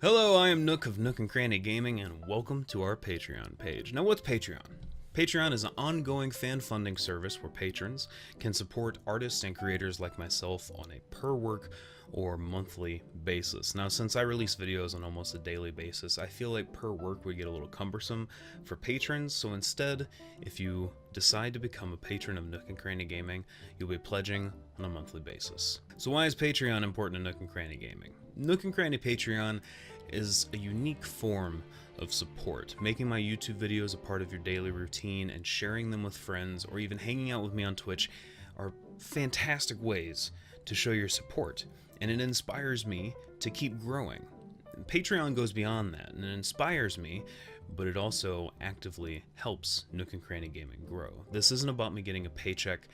Hello, I am Nook of Nook and Cranny Gaming, and welcome to our Patreon page. Now, what's Patreon? Patreon is an ongoing fan funding service where patrons can support artists and creators like myself on a per work or monthly basis. Now, since I release videos on almost a daily basis, I feel like per work would get a little cumbersome for patrons, so instead, if you decide to become a patron of Nook and Cranny Gaming, you'll be pledging on a monthly basis. So why is Patreon important to Nook and Cranny Gaming? Nook and Cranny Patreon is a unique form of support. Making my YouTube videos a part of your daily routine and sharing them with friends or even hanging out with me on Twitch are fantastic ways to show your support, and it inspires me to keep growing. Patreon goes beyond that and it inspires me, but it also actively helps Nook and Cranny Gaming grow. This isn't about me getting a paycheck,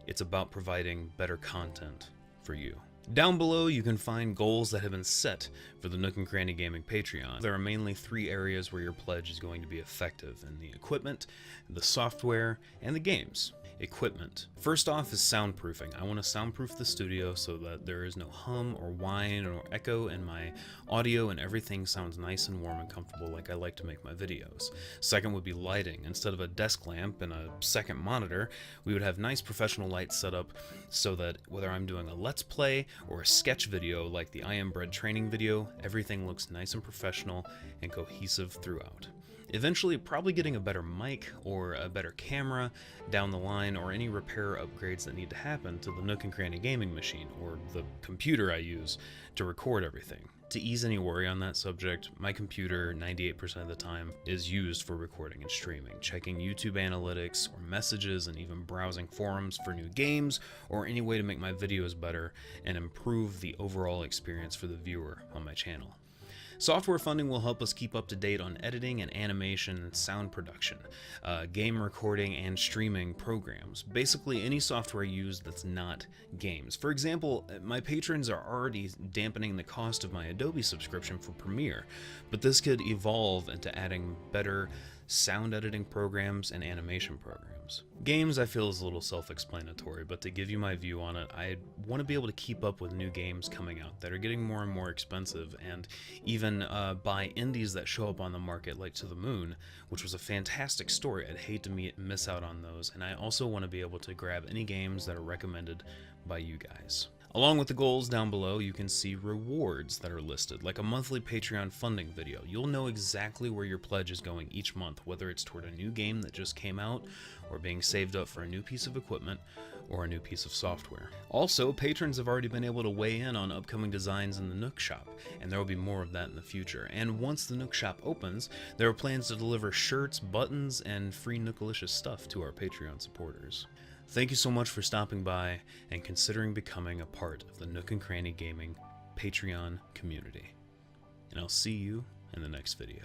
it's about providing better content for you. Down below, you can find goals that have been set for the Nook and Cranny Gaming Patreon. There are mainly 3 areas where your pledge is going to be effective: in the equipment, the software, and the games. Equipment. First off is soundproofing. I want to soundproof the studio so that there is no hum or whine or echo in my audio and everything sounds nice and warm and comfortable like I like to make my videos. Second would be lighting. Instead of a desk lamp and a second monitor, we would have nice professional lights set up so that whether I'm doing a let's play or a sketch video like the I Am Bread training video, everything looks nice and professional and cohesive throughout. Eventually, probably getting a better mic or a better camera down the line, or any repair upgrades that need to happen to the Nook and Cranny gaming machine or the computer I use to record everything. To ease any worry on that subject, my computer 98% of the time is used for recording and streaming, checking YouTube analytics or messages, and even browsing forums for new games or any way to make my videos better and improve the overall experience for the viewer on my channel. Software funding will help us keep up to date on editing and animation and sound production, game recording and streaming programs, basically any software used that's not games. For example, my patrons are already dampening the cost of my Adobe subscription for Premiere, but this could evolve into adding better sound editing programs and animation programs. Games I feel is a little self-explanatory, but to give you my view on it, I want to be able to keep up with new games coming out that are getting more and more expensive, and even buy indies that show up on the market like To the Moon, which was a fantastic story. I'd hate to miss out on those, and I also want to be able to grab any games that are recommended by you guys. Along with the goals down below, you can see rewards that are listed, like a monthly Patreon funding video. You'll know exactly where your pledge is going each month, whether it's toward a new game that just came out, or being saved up for a new piece of equipment, or a new piece of software. Also, patrons have already been able to weigh in on upcoming designs in the Nook shop, and there will be more of that in the future. And once the Nook shop opens, there are plans to deliver shirts, buttons, and free Nookalicious stuff to our Patreon supporters. Thank you so much for stopping by and considering becoming a part of the Nook and Cranny Gaming Patreon community. And I'll see you in the next video.